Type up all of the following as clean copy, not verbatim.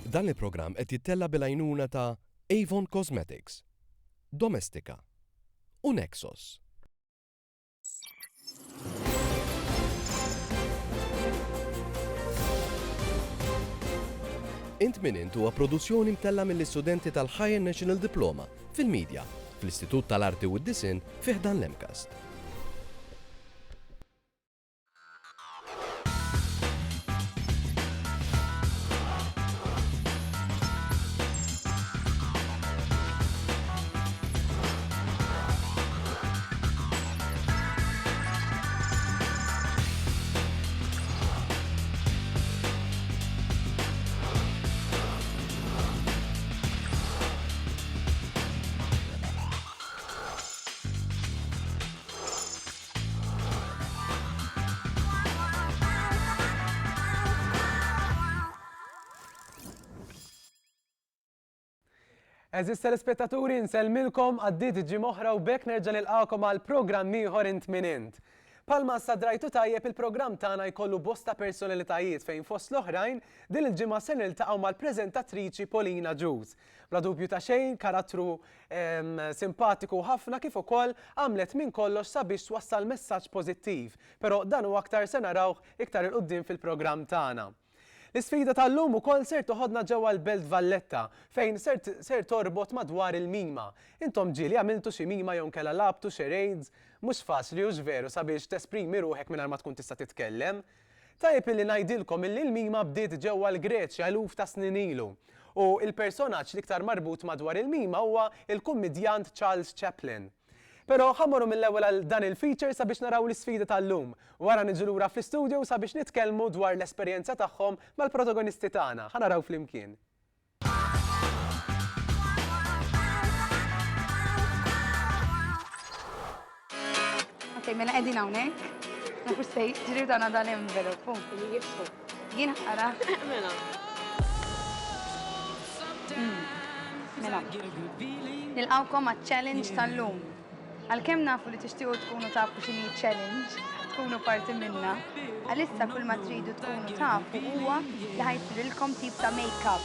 Dan il-programm qed jittella bil-għajnuna ta' Avon Cosmetics, Domestika u Nexos. Int min int huwa produzzjoni mtella mill-istudenti tal-Higher National Diploma fil-Media fl-Istitut tal-Arti u d-Disin fi ħdan l-Emcast. Eżis telespettaturi nsellmilkom għaddit ġim oħra u bekk nerġa' nilqakom għal programm ieħor int min int. Palma sadrajtu tajjeb il-programm tagħna jkollu bosta personalitajiet fejn fost l-oħrajn din il-ġimgħa se niltaqgħu mal-preżentatriċi Polina Juice. Bla dubju ta' xejn, karattru simpatiku ħafna kif ukoll għamlet minn kollox sabiex twassal messaġġ pożittiv, però dan huwa aktar se narawh iktar il qudiem fil-programm tagħna. L-isfida tal-lum ukoll ser toħodna ġewwa l-Belt Valletta fejn ser torbot madwar il-mima. Intom ġieli għamiltu xi mima jew kellha labtu xi raids, mhux faċli u veru sabiex tesprimi ruħek mingħajr ma tkun tista' titkellem. Tajjeb illi ngħidilkom illi l-mima bdiet ġewwa l-Greċja eluf ta' snin ilu. U l-personaġġ l-iktar marbut madwar il-mima huwa il-kummedjant Charles Chaplin. Pero ħammorru mill-ewwel għal dan il-feature sabiex naraw l-isfida tal-lum. Wara niġu lura fl-istudio sabiex nitkellmu dwar l-esperjenza tagħhom mal-protagonisti tagħna. Ħanaraw flimkien. Ok, mela qegħdin hawnhekk. Nafu stej, ġiri tagħna dan envelope, pum, li jibsu. Jien ara. Mela. Mela. Nilqawkom għaċ-challenge tal-lum. Għalkemm nafu li tixtiequ tkunu tafu x'inhi challenge, tkunu parti minna, għalissa kull ma tridu tkunu tafu huwa li ħajsirilkom tip ta' make-up.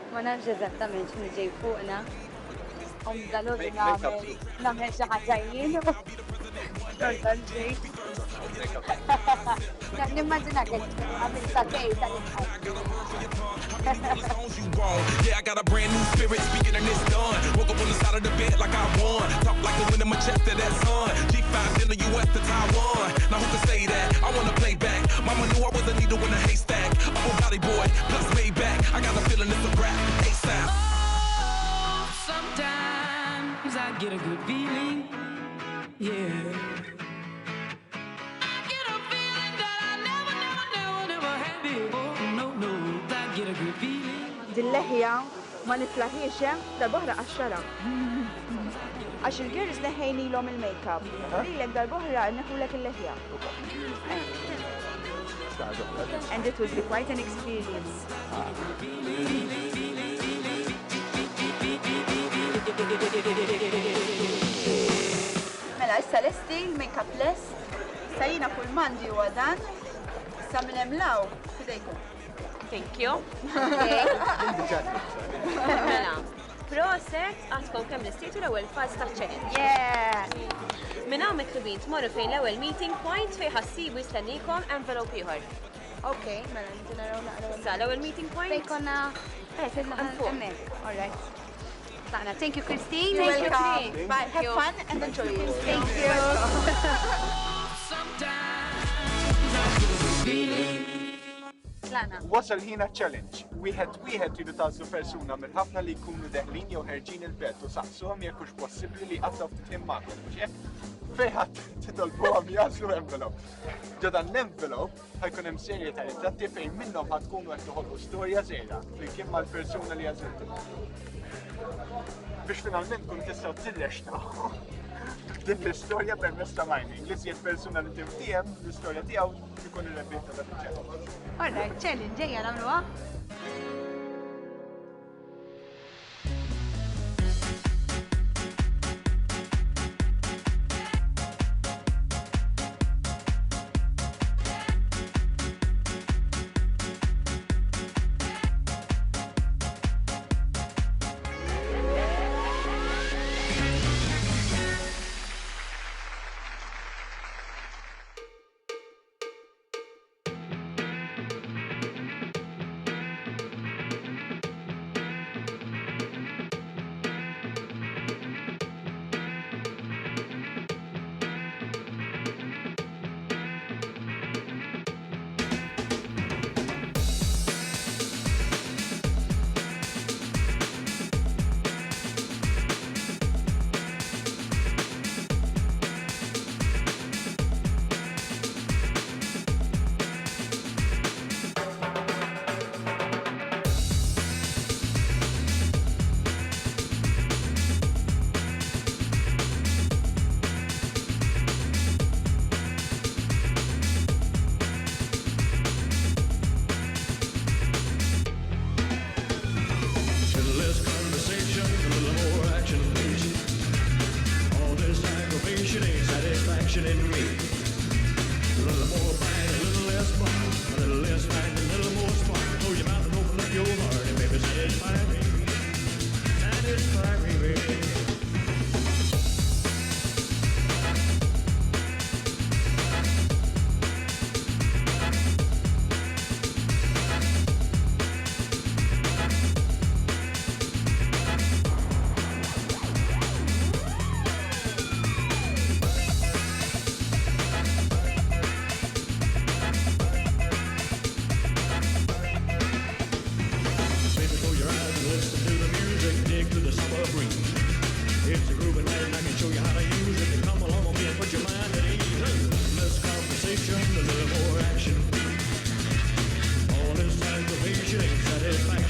Ma nafx eżattament x'inhi ġej fuqna. Dal-għodu nagħmel xi ħaġa jien. Nimmaġina għamil satej Yeah, I got a brand new spirit speaking and it's done. Woke up on the side of the bed like I won. Talk like the wind in my chest to that sun. G5 in the US to Taiwan. Now who can say that? I wanna play back. Mama knew I was a needle in a haystack. I'm a body boy, plus made back. I got a feeling it's a rap. ASAP. Oh, sometimes I get a good feeling. Yeah. Dil-leħja ma niflaħiex dal-boħra għax-xara. Għax il-girls neħejnilhom il-make-up. Lilek dal-boħra neħulek il-leħja. And it will be quite an experience. Mela, issa lesti il-make-up list. Sajina kull mandi huwa dan. Sa minn hemm law, fidejkom. Thank you. Mela, proset għadkom kemm nistejtu l-ewwel faż ta' challenge. Yeah! Minn hawn miktubin tmorru fejn l-ewwel meeting point fejn ħassibu jistennikom envelope ieħor. Okay, mela nġu naraw naqra. Sa l-ewwel meeting point? Fejn konna hemmhekk. All right. Taqna, thank you Christine. You're welcome. Bye, have fun and enjoy it. Thank you. Wasal ħina challenge. Wieħed tridu tazzu persuna minn ħafna li jkunu deħlin jew ħerġin il-belt u saqsuhom jekk hux possibbli li qattaw ftit magħhom, mhux hekk? Fejn ħadd titolbuhom jaslu envelope. Ġoda l-envelope ħajkun hemm serje ta' ritratti fejn minnhom ħadd tkunu qed toħolqu storja żgħira flimkien mal-persuna li għażiltu. Biex finalment kun tistgħu tirrexna din l-istorja permezz ta' mining. Li żjed persuna li timtiehem l-istorja tiegħu ikun irrebbieħ ta' dak. All right, challenge ġejja nagħmluha.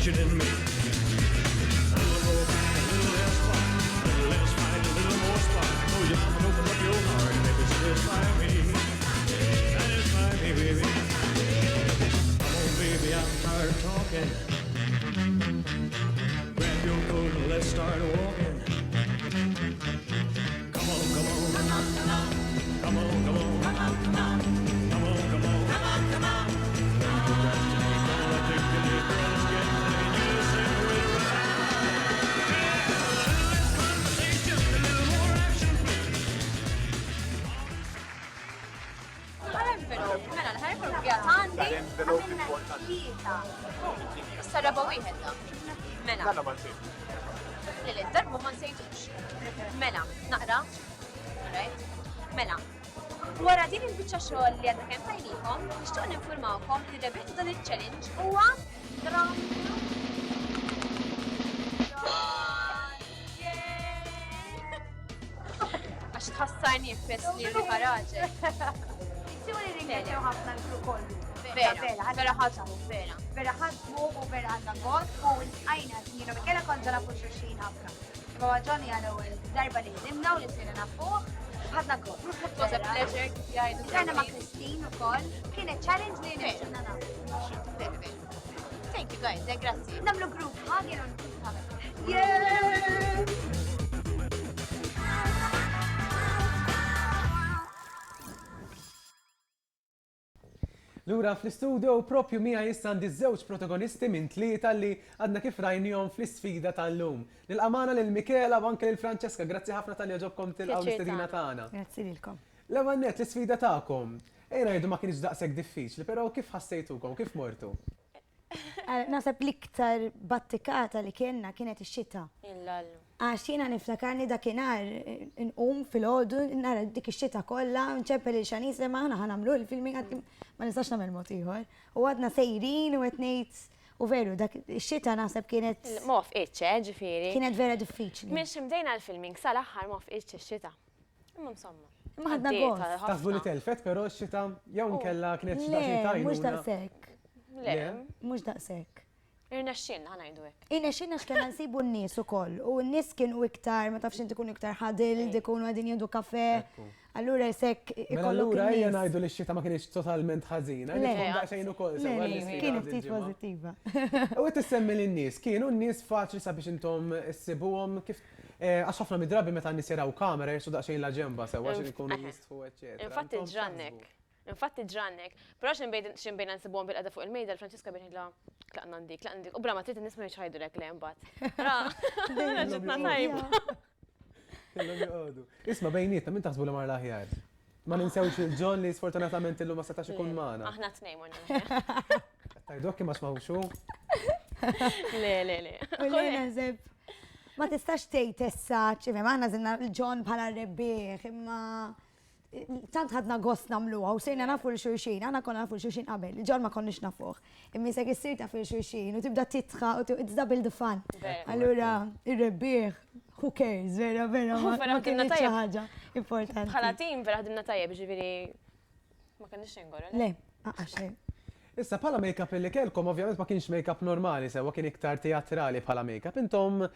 questioning me. A little more back, a little less fight, a little less fight, a little more spark. Oh, you mama, open up your heart and maybe satisfy me. Satisfy me, baby. Come on, baby, I'm tired of talking. Grab your coat and let's start walking. Come on, come on. Come on, come on. Come on, come on. Come on, come on. Come on, come on. Come on, come on. Mela, l-ħarfru fjat għandi. L-envelope importanti. Issa raba wieħed da. Mela. Mela ma nsejtux. Lili, darbu ma nsejtux. Mela, naqra. Alright. Mela. Wara din il-biċċa xogħol li għadna kemm tajnikom, nixtieq ninfurmawkom li rebiħtu dan il-challenge huwa dram. Għax tħassarni f'pess li l-ħaraġel. Siwa li ringrazzjaw ħafna l-kru kollu. Vera ħadmu, vera. Vera ħadmu u vera għandna għod u l-għajna t-nina bikela konġa nafu xurxin ħafna. Ma għagġoni għal darba li ħdimna u li s-sina nafuħ, ħadna għod. It was a pleasure kif jgħidu. Għajna ma' Kristin u koll, kienet challenge li nirġuna nafu. Thank you guys, grazzi. Namlu grupp, ħagħin un Yeah! Lura fl-istudio propju mija jissa għandi żewġ protagonisti minn tlieta li għadna kif rajnijom fl-isfida tal-lum. Nil-amana lil-Mikela u anke lil-Franceska, grazzi ħafna tal-li ġobkom tilqaw l-istedina tagħna. Grazzi lilkom. L-għamannet l-isfida tagħkom. Ejna jgħidu ma kienx daqshekk diffiċli, però kif ħassejtukom, kif mortu? Nasab l-iktar battikata li kienna kienet ix-xita. Għax jiena niftakarni dakinhar nqum fil-ħodu, nara dik ix-xita kollha, nċeppel il-xanis li maħna ħanamlu il-filming ma nistax nagħmel mod ieħor. U għadna sejrin u qed ngħid u veru dak ix-xita naħseb kienet ma wafqitx, ġifieri. Kienet vera diffiċli. Minn ximdejna l-filming sal-aħħar ma wafqitx ix-xita. Imma insomma. Ma ħadna gost. Taħsbu li telfet, però x-xita jew nkella kienet xi daqsxejn tajnuna. Mhux daqshekk. Le, mhux daqshekk. Irnexxinna ħanajdu hekk. Irnexxinna x'kellna nsibu n-nies ukoll u n-nies kienu iktar, ma tafx inti ikunu iktar ħadil, ikunu għadin jieħdu kafe. Allura jsekk ikollok. Allura ejja ngħidu li x-xita ma kienx totalment ħażina, tkun daqsxejn ukoll sewwa l-isfida. Kienet ftit pożittiva. U qed tissemmi lin-nies, kienu n-nies faċli sabiex intom issibuhom kif għax ħafna midrabi meta n-nies jaraw kamera jirsu daqsxejn la ġemba sewwa xi jkunu jistħu eċċetera. Infatti ġrannek, però xinbejna nsibuhom bil-qeda fuq il-mejda l-Franċiska bejn ħidla tlaqna dik. U bra ma trid nisma' jxħajdu lek le mbagħad. Ra, ġitna tajba. Isma' bejnietna min taħsbu li mar l-aħjar. Ma ninsewx il-John li sfortunatament illum ma setax ikun magħna. Aħna tnejn morna. Tajdok ma smawxu? Le. U li naħseb ma tistax tgħid issa ċifi aħna żinna l-John bħala rebbieħ imma tant ħadna gost namluha u sejna nafu l-xurxin, għana konna nafu l-xurxin qabel, ġol ma konniex nafuħ. Imma jisek jissir taf l-xurxin u tibda titħa u it's double the fun. Allura, il-rebbieħ, who cares, vera, ma kienx xi ħaġa importanti. Bħala tim vera ħdimna tajjeb, ġifieri ma kienx xingor. Le, xejn. Issa bħala make-up li kelkom ovvjament ma kienx make-up normali, sewa kien iktar teatrali bħala make-up. Intom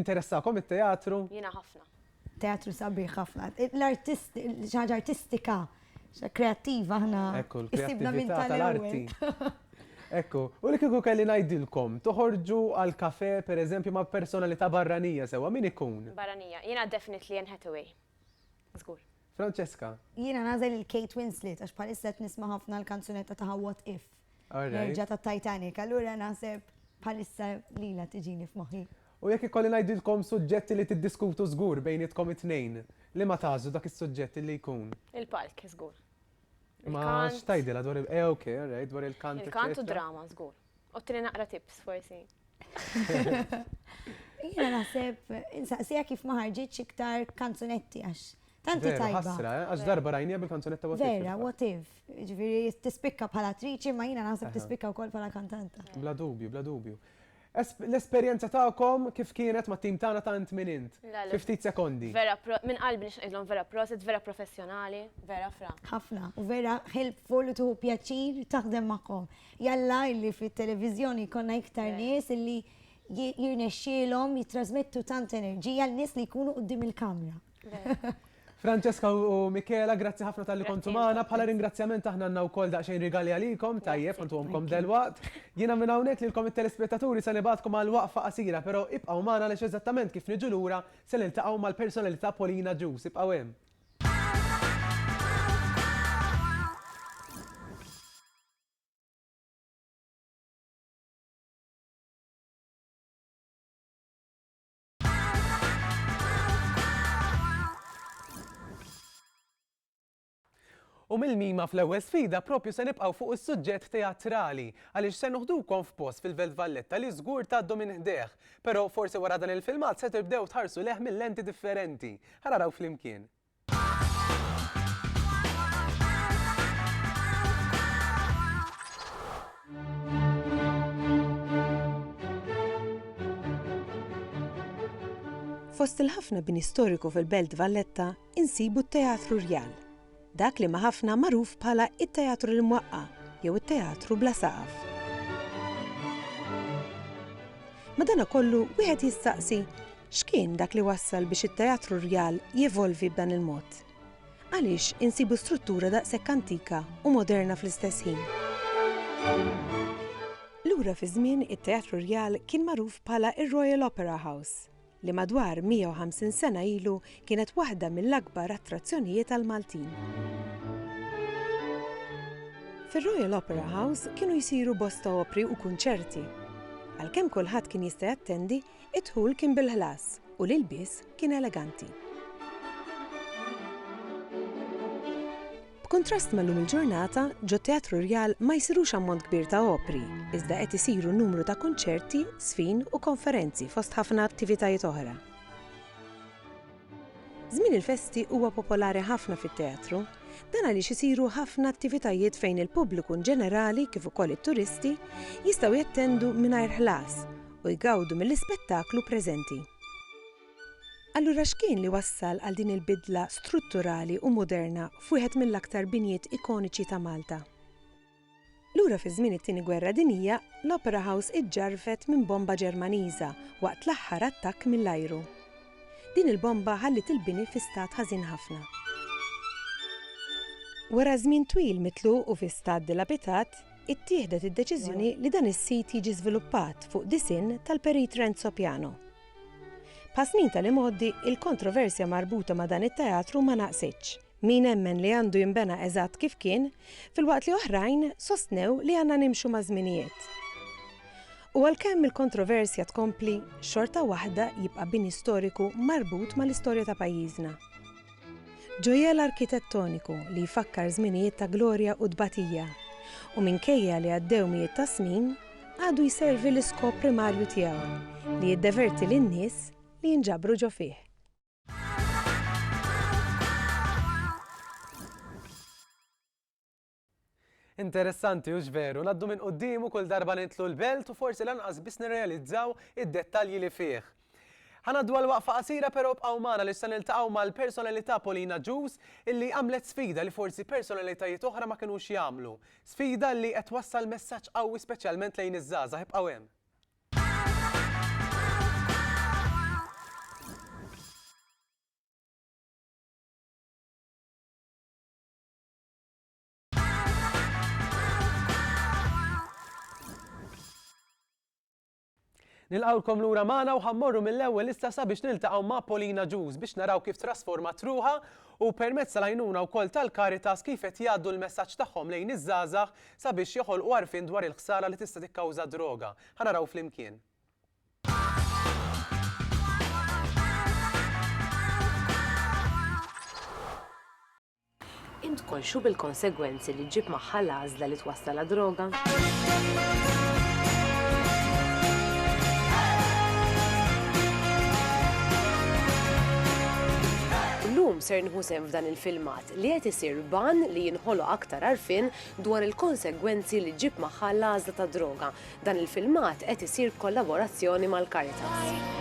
interessakom it-teatru? Jiena ħafna. Teatru sabiħ ħafna. L-artisti, ħaġa artistika, kreattiva ħna. Ekku, l-kreattività tal-arti. Ekku, u li kieku kelli ngħidilkom, toħorġu għal kafe per eżempju ma' personalità barranija sewa, min ikun? Barranija, jiena definitely Anne Hathaway. Żgur. Francesca? Jiena nażel il-Kate Winslet, għax bħalissa qed nisma' ħafna l-kanzunetta ta' What If. Nerġa' ta' Titanic, allura naħseb bħalissa lila tiġini f'moħħi. U jekk ikolli ngħidilkom suġġetti li tiddiskutu żgur bejnietkom it-tnejn, li ma tażu dak is-suġġetti li jkun? Il-palk żgur. Ma x'tajdilha dwar dwar il-kant. Il-kant u drama żgur. U tri naqra tips forsi. Jiena naħseb insaqsija kif ma ħarġitx iktar kanzunetti għax tanti tajba. Ħassra, għax darba rajnija bil-kanzunetta What If. Vera, What If. Ġifieri tispikka bħala attriċi ma jiena naħseb tispikka wkoll bħala kantanta. Bla dubju. L-esperjenza tagħkom kif kienet ma' tim tagħna ta' int minn int? La, la. 50 sekondi. Vera, minn qalbi nixqidlhom vera proset, vera professjonali, vera fra. ħafna, u vera helpful u tuħu pjaċir taħdem magħhom. Jalla illi fit-televiżjoni konna iktar nies illi jirnexxielhom jitrasmettu tant enerġija l-nies li jkunu quddiem il-kamra. Francesca u Michela, grazzi ħafna tal-li kontu maħna. Bħala ringrazzjament aħna għanna u kol daqxejn rigali għalikom, tajjeb, kontu għomkom del-waqt. Jina minn hawnhekk lilkom il-telespettaturi se nibatkom għal waqfa qasira, pero ibqaw maħna lex eżattament kif niġu lura se niltaqgħu mal-personalità Polina Juice, ibqaw hemm. U mill-mima fl-ewwel sfida propju se nibqgħu fuq is-suġġett teatrali għaliex se noħdukom f'post fil-Velt Valletta li żgur tgħaddu minn ħdeħ, però forsi wara dan il-filmat se tibdew tħarsu leħ mill-lenti differenti. Ħaraw flimkien. Fost il-ħafna bini storiku fil-Belt Valletta insibu t-Teatru Rjal. Dak li ma' ħafna magħruf bħala it-teatru l-mwaqqa jew it-teatru bla saqaf. Madana kollu wieħed jistaqsi x'kien dak li wassal biex it-Teatru Rjal jevolvi b'dan il-mod. Għaliex insibu struttura daqshekk antika u moderna fl-istess ħin. Lura fi żmien it-Teatru Rjal kien magħruf bħala ir-Royal Opera House li madwar 150 sena ilu kienet waħda mill-akbar attrazzjonijiet għal Maltin. Fil-Royal Opera House kienu jsiru bosta opri u kunċerti. Għalkemm kulħadd kien jista' jattendi, id-dħul kien bil-ħlas u l-ilbies kien eleganti. B'kontrast mal-lum il-ġurnata, ġo Teatru Rjal ma jsirux ammont kbir ta' opri, iżda qed isiru numru ta' kunċerti, sfin u konferenzi fost ħafna attivitajiet oħra. Żmien il-festi huwa popolari ħafna fit-teatru, dan għaliex isiru ħafna attivitajiet fejn il-pubbliku ġenerali kif ukoll it-turisti jistgħu jattendu mingħajr ħlas u jgawdu mill-ispettaklu preżenti. Allura x'kien li wassal għal din il-bidla strutturali u moderna f'wieħed mill-aktar binjiet ikoniċi ta' Malta? Lura fi żmien it-tieni Gwerra Dinjija, l-Opera House iġġarfet minn bomba Ġermaniża waqt l-aħħar attakk mill-ajru. Din il-bomba ħallit il-bini fi stat ħażin ħafna. Wara żmien twil mitlu u fi stat dilapitat, ittieħdet id-deċiżjoni li dan is-sit jiġi żviluppat fuq disinn tal-Perit Renzo Piano. Pa' snin tal-imoddi, il-kontroversja marbuta ma' dan it-teatru ma naqsitx. Min emmen li għandu jinbena eżatt kif kien, fil-waqt li oħrajn sostnew li għandna nimxu ma' żminijiet. U għalkemm il-kontroversja tkompli, xorta waħda jibqa' bini storiku marbut mal-istorja ta' pajjiżna. Ġojjel arkitettoniku li jfakkar żminijiet ta' glorja u dbatija, u minkejja li għaddew mijiet ta' snin, għadu jservi l-iskop primarju tiegħu li jiddeverti lin-nies li jinġabru ġo fih. Interessanti u veru, naddu minn qoddimu kull darba nitlu l-belt u forsi lanqas biss nirrealizzaw id-dettalji li fih. Ħanaddu għal-waqfa qasira però bqgħu magħna li se niltaqgħu mal-personalità Polina Juice illi għamlet sfida li forsi personalitajiet oħra ma kinux jagħmlu. Sfida li qed wassal messaġġ qawwi speċjalment lejn iż-żgħażagħ ibqgħu hemm. Nilqawlkom lura magħna u ħammorru mill-ewwel issa sabiex niltaqgħu ma' Polina Juice biex naraw kif trasformat ruħha u permezz tal-għajnuna wkoll tal-Caritas kif qed jgħaddu l-messaġġ tagħhom lejn iż-żgħażagħ sabiex joħolqu għarfien dwar il-ħsara li tista' tikkawża droga. Ħanaraw flimkien. Int konxu bil-konsegwenzi li ġib magħha l-għażla li twassal la droga? ser nieħu sehem f'dan il-filmat li qed isir ban li jinħolo aktar għarfien dwar il-konsegwenzi li ġib magħha l-għażla ta' droga. Dan il-filmat qed isir b'kollaborazzjoni mal-Caritas.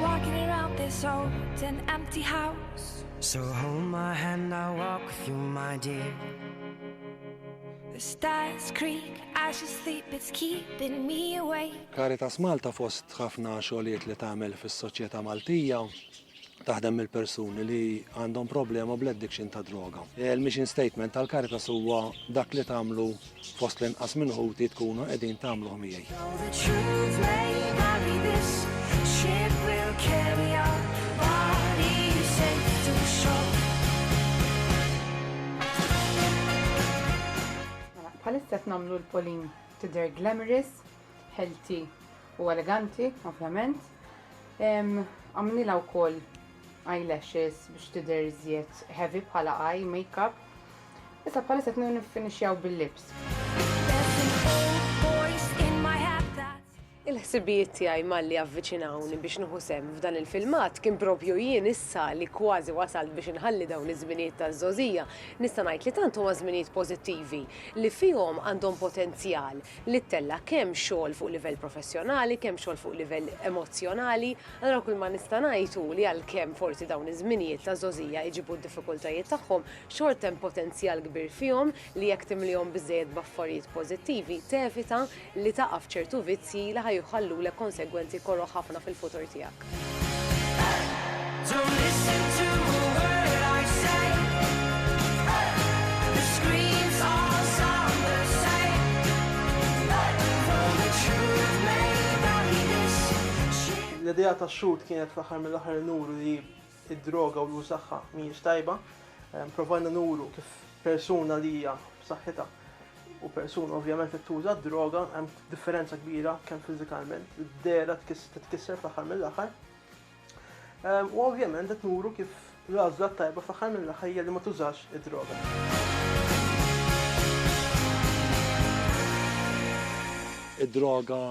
Walking around this old and empty house. So hold my hand, I'll walk with you, my dear. The stars creak as you sleep, it's keeping me awake. Caritas Malta fost ħafna xogħlijiet li tagħmel fis-soċjetà Maltija taħdem il-persuni li għandhom problema bl-addiction ta' droga. Il-mission statement tal-Caritas huwa dak li tagħmlu fost l-inqas minn ħuti tkunu qegħdin tagħmluh miegħi. The truth may vary, this ship will carry our bodies safe to shore. Bħalissa qed nagħmlu l-Pauline tidher glamorous, healthy u eleganti, ovvjament. Għamlilha wkoll eyelashes biex tidher iżjed heavy bħala eye makeup. Issa bħalissa qed niffinixjaw bil-lips. Il-ħsibijiet tiegħi malli avviċinawni biex nieħu sehem f'dan il-filmat kien propju jien issa li kważi wasalt biex inħalli dawn iż-żminijiet taż-żożija. Nista' ngħid li tant huma żminijiet pożittivi li fihom għandhom potenzjal li tella kemm xogħol fuq livell professjonali, kemm xogħol fuq livell emozjonali. Allura kull ma nista' ngħidu li għalkemm forsi dawn iż-żminijiet taż-żożija jġibu d-diffikultajiet tagħhom, xort hemm potenzjal kbir fihom li jekk timlihom biżżejjed b'affarijiet pożittivi tevita li taqa' f'ċertu vizzi li ħallu le konsegwenzi korro ħafna fil-futur tiegħek. Don't listen to a word I say. The screams all sound the same. For the truth may vary, this ship. L-idea ta' xut kienet fl-aħħar mill-aħħar nuru li id-droga u l-użaħħa mhijiex tajba. Provajna nuru kif persuna li hija b'saħħitha u persuna ovvjament li tuża droga hemm differenza kbira kemm fiżikalment, id-dera titkisser fl-aħħar mill-aħħar. U ovvjament qed nuru kif l-għażla tajba fl-aħħar mill-aħħar hija li ma tużax id-droga. Id-droga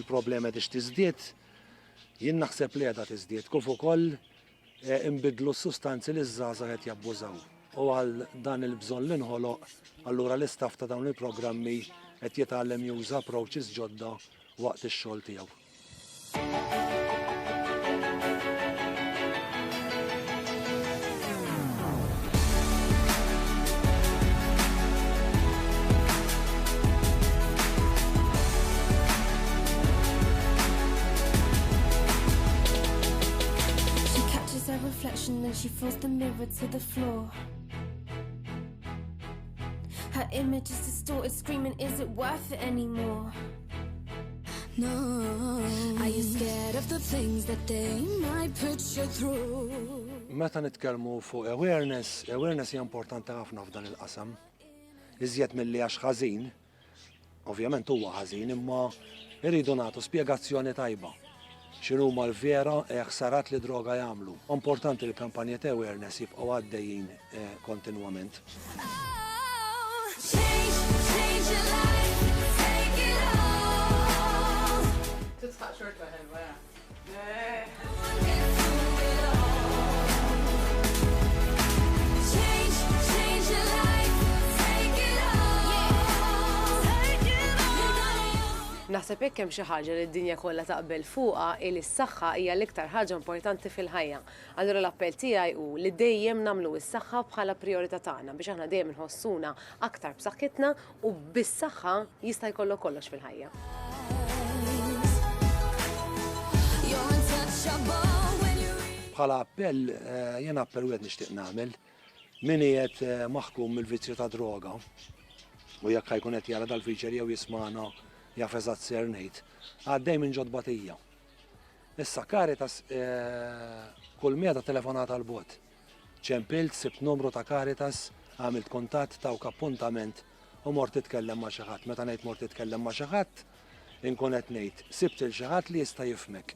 il-problema tix tiżdied, jien naħseb li qiegħda tiżdied kif ukoll inbidlu s-sustanzi li żgħażagħ qed jabbużaw. U għal dan il-bżonn li nħoloq, allura l-istaff ta' dawn il-programmi qed jitgħallem juża approaches ġodda waqt ix-xogħol tiegħu. She catches her reflection and she throws the mirror to the floor. Her image is distorted, screaming, is it worth it anymore? No. Are you scared of the things that they might put you through? Meta nitkellmu fuq awareness hija importanti ħafna f'dan il-qasam. Iżjed milli għax ħażin, ovvjament huwa ħażin, imma irridu nagħtu spjegazzjoni tajba. X'inhuma l-vera ħsarat li droga jagħmlu. Importanti li kampanji ta' awareness jibqgħu għaddejjin kontinwament. Change your life, take it all. Titfaq xorta ħelwa. Change your life, take it all. Take it all. Naħseb hekk hemm xi ħaġa li d-dinja kollha taqbel fuqha li s-saħħa hija l-iktar ħaġa importanti fil-ħajja. Allura l-appell tiegħi hu li dejjem nagħmlu s-saħħa bħala prijorità tagħna biex aħna dejjem inħossuna aktar b'saħħitna u bis-saħħa jista' jkollok kollox fil-ħajja. Bħala appell, jien appell wieħed nixtieq nagħmel min qiegħed maħkum mill-vizzju ta' droga u jekk ħajkun qed jara dal-feature jew jismana jaf eżatt ser ngħid, għaddej minn ġodbatija. Issa Caritas kull miegħda telefonata għal bot. Ċempilt, sibt numru ta' Caritas, għamilt kuntatt, tawk appuntament u mort titkellem ma' xi ħadd. Meta ngħid mort titkellem ma' xi ħadd, inkun qed ngħid sibt il xi ħadd li jista' jifhmek.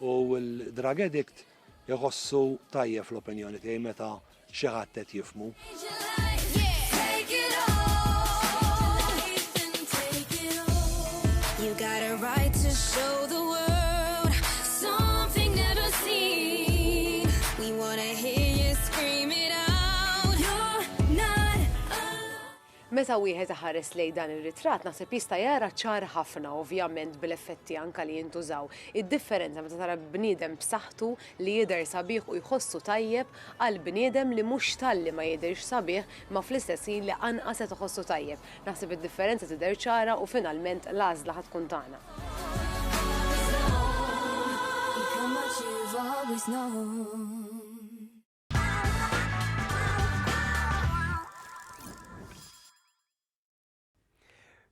U l-drug addict jħossu tajjeb fl-opinjoni tiegħi meta xi ħadd qed jifhmu. You got a right to show the world something never seen. We wanna hear you screaming. Meta wieħed iħares lejn dan ir-ritratt naħseb jista' jara ċar ħafna ovvjament bil-effetti anke li jintużaw. Id-differenza meta tara bniedem b'saħħtu li jidher sabiħ u jħossu tajjeb għal bniedem li mhux talli ma jidherx sabiħ ma fl-istess ħin li anqas qed iħossu tajjeb. Naħseb id-differenza tidher ċara u finalment l-għażla ħadd tkun tagħna.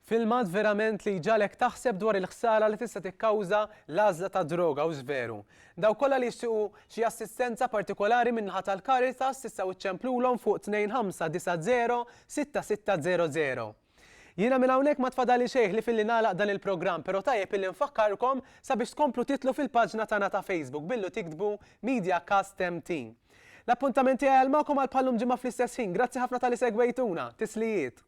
Filmat verament li ġalek taħseb dwar il-ħsara li tista' tikkawża l-għażla ta' droga u żveru. Daw kollha li jixtiequ xi assistenza partikolari min-naħa tal-Caritas tistgħu iċċemplulhom fuq 2590 6600. Jiena minn hawnhekk ma tfadali xejn li filli nagħlaq dan il-programm, però tajjeb illi nfakkarkom sabiex tkomplu titlu fil-paġna tagħna ta' Facebook billu tiktbu Mediacast MT. L-appuntamenti għal magħkom għal bħallum ġimgħa fl-istess ħin. Grazzi ħafna tal-li segwejtuna. Tislijiet.